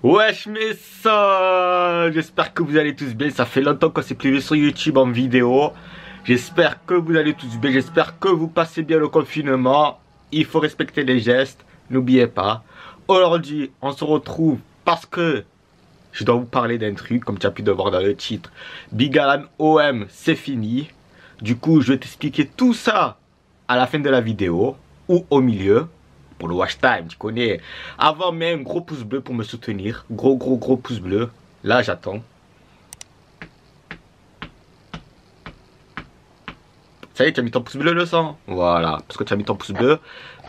Wesh mes sons, j'espère que vous allez tous bien. Ça fait longtemps qu'on s'est privé sur YouTube en vidéo. J'espère que vous allez tous bien. J'espère que vous passez bien le confinement. Il faut respecter les gestes, n'oubliez pas. Aujourd'hui, on se retrouve parce que je dois vous parler d'un truc, comme tu as pu le voir dans le titre. Big Alan OM, c'est fini. Du coup, je vais t'expliquer tout ça à la fin de la vidéo ou au milieu. Pour le watch time, tu connais. Avant, mets un gros pouce bleu pour me soutenir. Gros pouce bleu. Là, j'attends. Ça y est, tu as mis ton pouce bleu, le sang. Voilà, parce que tu as mis ton pouce bleu.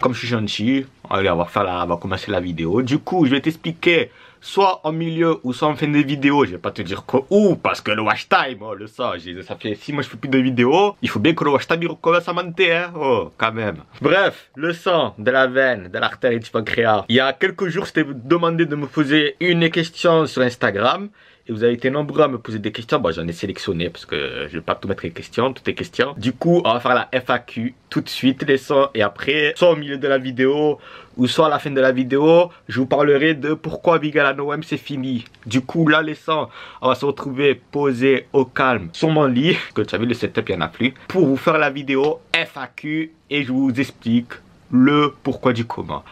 Comme je suis gentil, allez, on va commencer la vidéo. Du coup, je vais t'expliquer soit en milieu ou soit en fin de vidéo. Je vais pas te dire que où, parce que le watch time, oh, le sang, ça fait 6 mois que je fais plus de vidéos. Il faut bien que le watch time il recommence à monter, hein. Oh, quand même. Bref, le sang de la veine, de l'artère et du pancréas. Il y a quelques jours, je t'ai demandé de me poser une question sur Instagram. Et vous avez été nombreux à me poser des questions. Bon, j'en ai sélectionné parce que je vais pas tout mettre les questions, toutes les questions. Du coup, on va faire la FAQ tout de suite, les sons. Et après, soit au milieu de la vidéo ou soit à la fin de la vidéo, je vous parlerai de pourquoi Big Alan OM c'est fini. Du coup, là, les sons, on va se retrouver posé au calme sur mon lit. Que tu as vu, le setup, il n'y en a plus. Pour vous faire la vidéo FAQ et je vous explique le pourquoi du comment.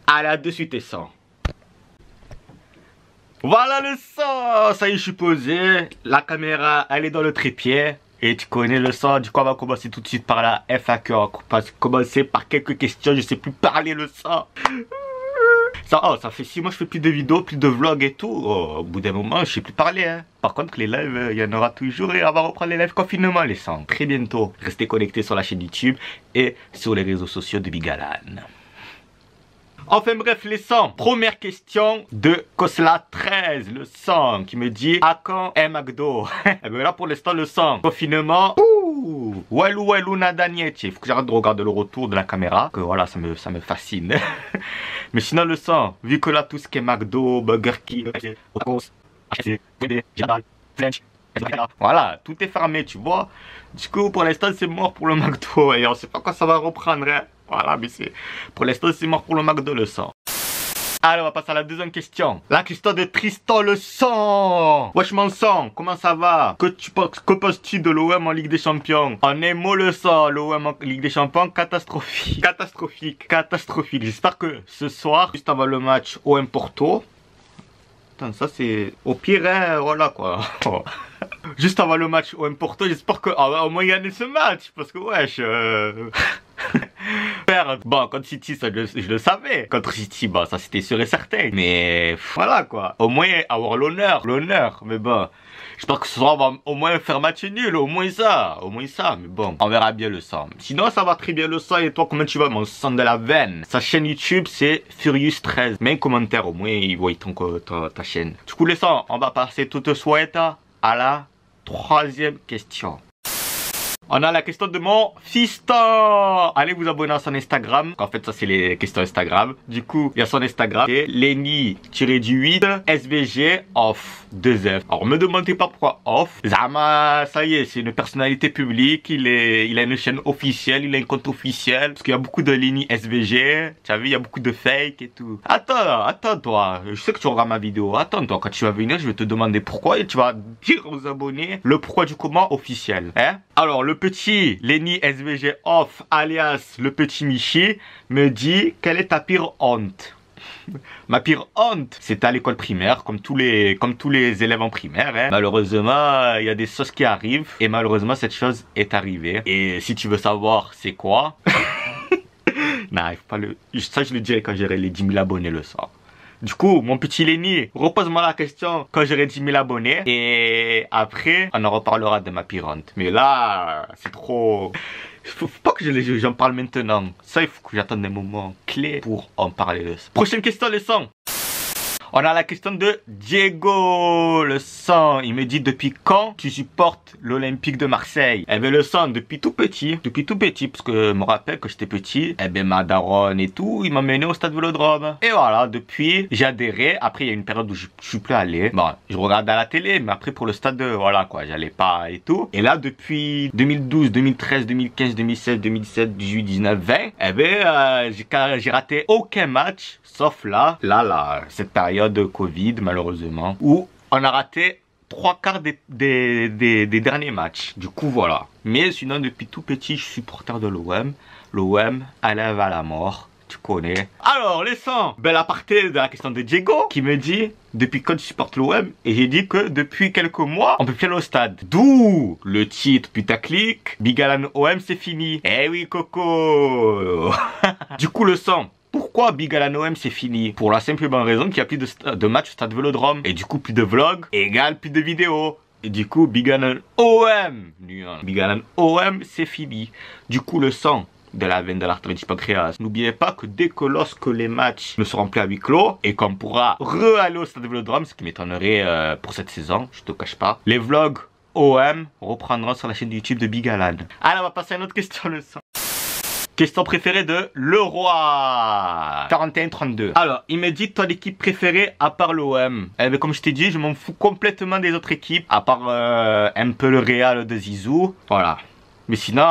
Allez, à de suite, les sons. Voilà le son, ça y est, je suis posé. La caméra, elle est dans le trépied. Et tu connais le son, du coup on va commencer tout de suite par la FAQ. On va commencer par quelques questions, je sais plus parler le son. Ça fait 6 mois que je fais plus de vidéos, plus de vlogs et tout. Oh, au bout d'un moment, je sais plus parler. Hein. Par contre, les lives, il y en aura toujours et on va reprendre les lives confinement, les sons. Très bientôt. Restez connectés sur la chaîne YouTube et sur les réseaux sociaux de Big Alan. Enfin bref les sons, première question de Kosla13, le son qui me dit à quand un McDo. Et bien là pour l'instant le son, confinement, Walou Nadanieti. Il faut que j'arrête de regarder le retour de la caméra, que voilà ça me fascine. Mais sinon le son, vu que là tout ce qui est McDo, Burger King, voilà, tout est fermé tu vois. Du coup pour l'instant c'est mort pour le McDo et on sait pas quand ça va reprendre hein. Voilà, mais c'est pour l'instant c'est mort pour le McDo le sang. Allez, on va passer à la deuxième question. La question de Tristan le sang. Wesh mon sang, comment ça va? Que penses-tu de l'OM en Ligue des Champions? En un mot le sang, l'OM en Ligue des Champions, catastrophique. Catastrophique. J'espère que ce soir, juste avant le match OM Porto. Putain, ça c'est au pire, hein, voilà quoi. Juste avant le match OM Porto, j'espère que au moins gagner ce match. Parce que wesh. Perdre. Bon, contre City, ça, je le savais. Contre City, bon, ça c'était sûr et certain. Mais voilà quoi. Au moins avoir l'honneur. Mais bon, j'espère que ce soir on va au moins faire match nul. Au moins ça. Mais bon, on verra bien le sang. Sinon, ça va très bien le sang. Et toi, comment tu vas, mon sang de la veine? Sa chaîne YouTube, c'est Furious13. Mets un commentaire, au moins, ils voient ta chaîne. Du coup, les sangs, on va passer tout de suite à la troisième question. On a la question de mon fiston. Allez vous abonner à son Instagram. En fait ça c'est les questions Instagram. Du coup il y a son Instagram. C'est Lenny-8 SVG off 2F. Alors me demandez pas pourquoi off. Zama ça y est c'est une personnalité publique. Il a une chaîne officielle. Il a un compte officiel. Parce qu'il y a beaucoup de Lenny SVG. Tu as vu il y a beaucoup de fake et tout. Attends toi. Je sais que tu regardes ma vidéo. Attends toi quand tu vas venir je vais te demander pourquoi. Et tu vas dire aux abonnés le pourquoi du comment officiel. Hein. Alors le petit Lenny SVG off alias le petit Michi me dit quelle est ta pire honte? Ma pire honte, c'était à l'école primaire, comme tous les élèves en primaire. Hein. Malheureusement, il y a des choses qui arrivent et malheureusement cette chose est arrivée. Et si tu veux savoir c'est quoi, non, il faut pas ça je le dirai quand j'aurai les 10 000 abonnés le soir. Du coup, mon petit Lenny, repose-moi la question quand j'aurai 10 000 abonnés. Et après, on en reparlera de ma pire honte. Mais là, c'est trop... Faut pas que j'en parle maintenant. Ça, il faut que j'attende des moments clés pour en parler. Prochaine question, les sons. On a la question de Diego, le sang. Il me dit depuis quand tu supportes l'Olympique de Marseille? Eh bien le sang, depuis tout petit, parce que je me rappelle que j'étais petit, eh bien ma daronne et tout, il m'a mené au stade Vélodrome. Et voilà, depuis j'ai adhéré. Après il y a une période où je suis plus allé. Bon, je regarde à la télé, mais après pour le stade, voilà quoi, j'allais pas et tout. Et là depuis 2012, 2013, 2015, 2016, 2017, 18, 19, 20, eh bien j'ai raté aucun match, sauf là, cette période période Covid, malheureusement, où on a raté 3/4 des derniers matchs. Du coup, voilà. Mais sinon, depuis tout petit, je suis supporter de l'OM. L'OM, elle va à la mort. Tu connais. Alors, laissons belle aparté de la question de Diego qui me dit depuis quand tu supportes l'OM, et j'ai dit que depuis quelques mois on peut plus aller au stade. D'où le titre putaclic Big Alan OM c'est fini. Eh oui Coco. Du coup le sang. Pourquoi Big Alan OM c'est fini? Pour la simple et bonne raison qu'il n'y a plus de match au stade Vélodrome. Et du coup plus de vlogs égale plus de vidéos. Et du coup Big Alan OM, Big Alan OM c'est fini. Du coup le sang de la veine de l'artère du pancréas. N'oubliez pas que dès que lorsque les matchs ne seront plus à huis clos et qu'on pourra re-aller au stade Vélodrome, ce qui m'étonnerait pour cette saison, je te cache pas, les vlogs OM reprendront sur la chaîne YouTube de Big Alan. Allez, on va passer à une autre question le sang. Question préférée de Leroy 4132. Alors, il me dit ton équipe préférée à part l'OM. Eh bien, comme je t'ai dit, je m'en fous complètement des autres équipes, à part un peu le Real de Zizou. Voilà. Mais sinon,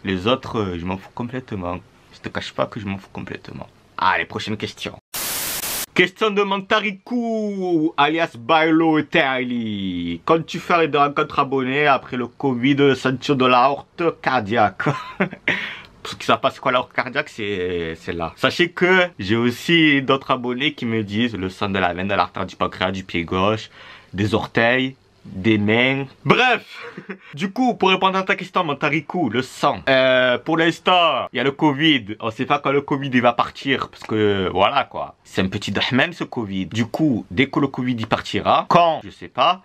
les autres, je m'en fous complètement. Je te cache pas que je m'en fous complètement. Allez, prochaine question. Question de Mantariku, alias Bailo Eterli. Quand tu ferais des rencontres abonnés après le Covid, ceinture de la horte cardiaque. Pour ceux qui savent pas c'est quoi la horte cardiaque, c'est là. Sachez que j'ai aussi d'autres abonnés qui me disent le sang de la veine, de l'artère du pancréas, du pied gauche, des orteils, des mains. Bref. Du coup, pour répondre à ta question, Mantariku, le sang. Pour l'instant, il y a le Covid. On sait pas quand le Covid il va partir. Parce que, voilà quoi. C'est un petit Dahmen ce Covid. Du coup, dès que le Covid il partira, quand, je sais pas,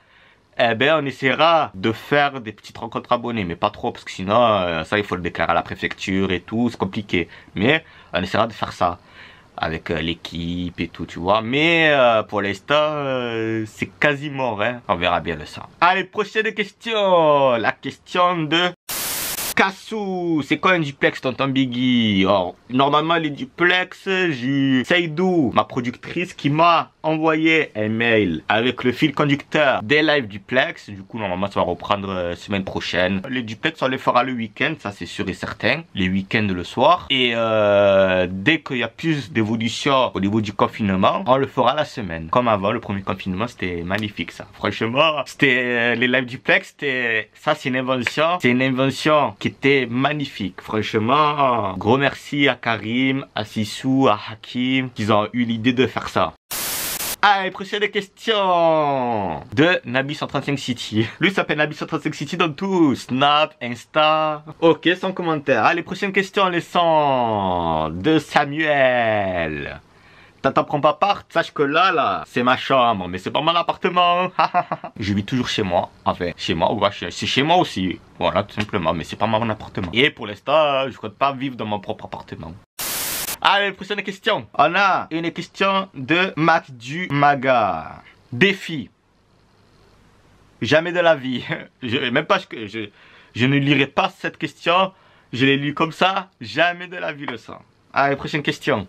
eh ben on essaiera de faire des petites rencontres abonnées. Mais pas trop, parce que sinon, ça il faut le déclarer à la préfecture et tout. C'est compliqué. Mais on essaiera de faire ça avec l'équipe et tout, tu vois. Mais pour l'instant, c'est quasi mort, hein. On verra bien le sang. Allez, prochaine question. La question de Kassou. C'est quoi un duplex, tonton Biggie? Or, normalement, les duplex, j'ai Seydou, ma productrice, qui m'a envoyé un mail avec le fil conducteur des lives duplex. Du coup, normalement, ça va reprendre semaine prochaine. Les duplex, on les fera le week-end, ça c'est sûr et certain. Les week-ends le soir. Et dès qu'il y a plus d'évolution au niveau du confinement, on le fera la semaine. Comme avant, le premier confinement, c'était magnifique ça. Franchement, c'était les lives duplex, ça c'est une invention. C'est une invention qui était magnifique. Franchement, gros merci à Karim, à Sissou, à Hakim, qui ont eu l'idée de faire ça. Allez, prochaine question de Nabi135 City. Lui s'appelle Nabi135 City dans tout. Snap, Insta. Ok, sans commentaire. Allez, prochaine question, les 100 de Samuel. T'en prends pas part, sache que là, c'est ma chambre, mais c'est pas mon appartement. Je vis toujours chez moi. Enfin, chez moi, ouais, c'est chez moi aussi. Voilà, tout simplement, mais c'est pas mon appartement. Et pour l'instant, je compte pas vivre dans mon propre appartement. Allez, prochaine question. On a une question de Max du Maga. Défi. Jamais de la vie. Même pas je ne lirai pas cette question. Je l'ai lu comme ça. Jamais de la vie le sang. Allez, prochaine question.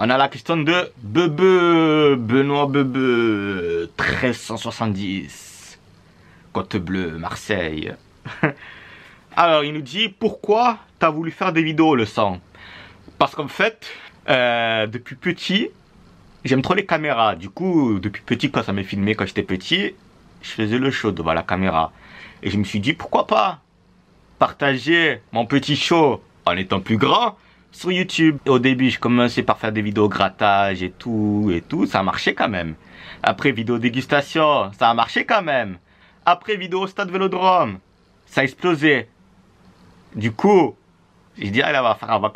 On a la question de Benoît Bebe 1370. Côte Bleue, Marseille. Alors, il nous dit pourquoi t'as voulu faire des vidéos le sang? Parce qu'en fait, depuis petit, j'aime trop les caméras. Du coup, depuis petit, quand ça m'a filmé quand j'étais petit, je faisais le show devant la caméra. Et je me suis dit, pourquoi pas partager mon petit show en étant plus grand sur YouTube. Et au début, je commençais par faire des vidéos grattage et tout, ça a marché quand même. Après, vidéo dégustation, ça a marché quand même. Après, vidéo stade Vélodrome, ça a explosé. Du coup, j'ai dit, allez, on va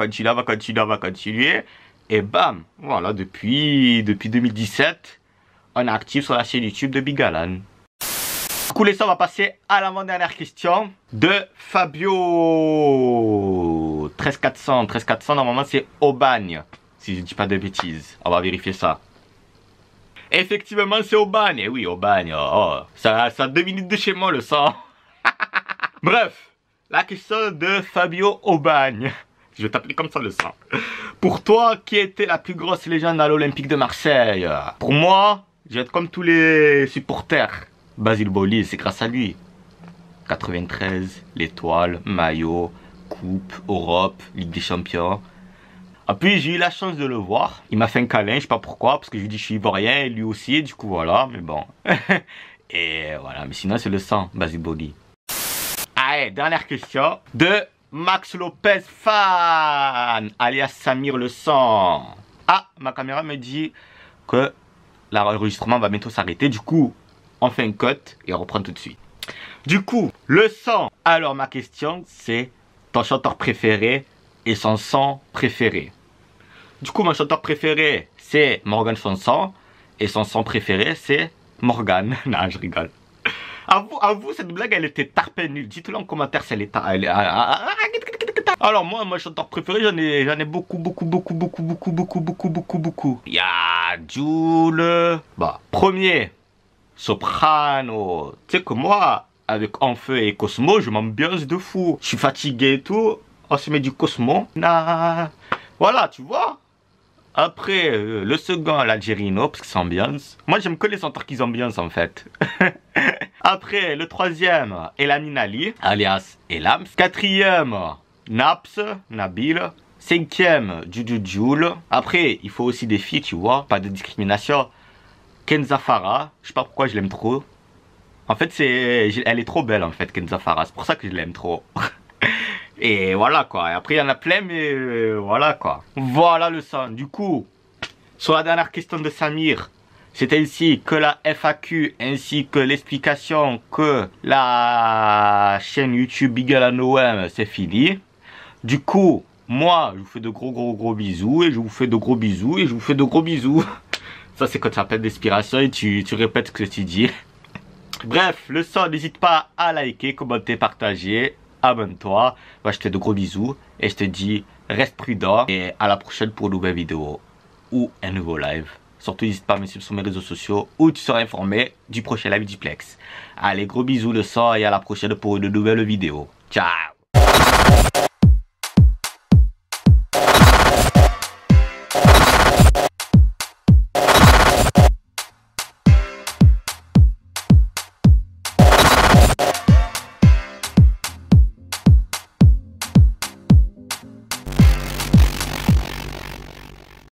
continuer. Et bam, voilà, depuis 2017, on est actif sur la chaîne YouTube de Big Alan. Du coup, on va passer à l'avant-dernière question de Fabio 13400. 13400, normalement, c'est Aubagne, si je ne dis pas de bêtises. On va vérifier ça. Effectivement, c'est Aubagne. Eh oui, Aubagne. Oh, ça a 2 minutes de chez moi, le sang. Bref. La question de Fabio Aubagne. Je vais t'appeler comme ça le sang. Pour toi, qui était la plus grosse légende à l'Olympique de Marseille? Pour moi, je vais être comme tous les supporters. Basile Boli, c'est grâce à lui. 93, l'étoile, maillot, coupe, Europe, Ligue des Champions. Et puis j'ai eu la chance de le voir. Il m'a fait un câlin, je sais pas pourquoi, parce que je lui dis je suis ivoirien et lui aussi, et du coup voilà, mais bon. Et voilà, mais sinon c'est le sang, Basic Body. Allez, dernière question de Max Lopez Fan, alias Samir le sang. Ah, ma caméra me dit que l'enregistrement va bientôt s'arrêter, du coup on fait un cut et on reprend tout de suite. Du coup, le sang. Alors ma question c'est ton chanteur préféré et son son préféré. Du coup mon chanteur préféré c'est Morgan Sanson et son son préféré c'est Morgan. Non, je rigole. Avoue, cette blague elle était tarpée nulle. Dites-le en commentaire si elle est Alors moi, mon chanteur préféré, j'en ai beaucoup. Il y a Jul. Bah, premier, Soprano. Tu sais que moi, avec Enfeu et Cosmo, je m'ambiance de fou. Je suis fatigué et tout. On se met du Cosmo. Nah. Voilà, tu vois. Après, le second, l'Algerino, parce que c'est ambiance. Moi, j'aime que les chanteurs qui ambiance, en fait. Après, le troisième, Elamine Ali, alias Elams. Quatrième, Naps, Nabil. Cinquième, Jujujul. Après, il faut aussi des filles, tu vois, pas de discrimination. Kenza Farah, je sais pas pourquoi je l'aime trop. En fait, elle est trop belle, en fait, Kenza Farah. C'est pour ça que je l'aime trop. Et voilà quoi, et après il y en a plein mais voilà quoi. Voilà le son. Du coup, sur la dernière question de Samir, c'est ainsi que la FAQ ainsi que l'explication que la chaîne YouTube Bigel Noem c'est fini. Du coup, moi je vous fais de gros bisous et je vous fais de gros bisous et je vous fais de gros bisous. Ça c'est quand tu appelles d'inspiration et tu répètes ce que tu dis. Bref, le son, n'hésite pas à liker, commenter, partager. Abonne-toi, moi je te fais de gros bisous et je te dis reste prudent et à la prochaine pour une nouvelle vidéo ou un nouveau live. Surtout n'hésite pas à me suivre sur mes réseaux sociaux où tu seras informé du prochain live Duplex. Allez, gros bisous le sang et à la prochaine pour une nouvelle vidéo. Ciao.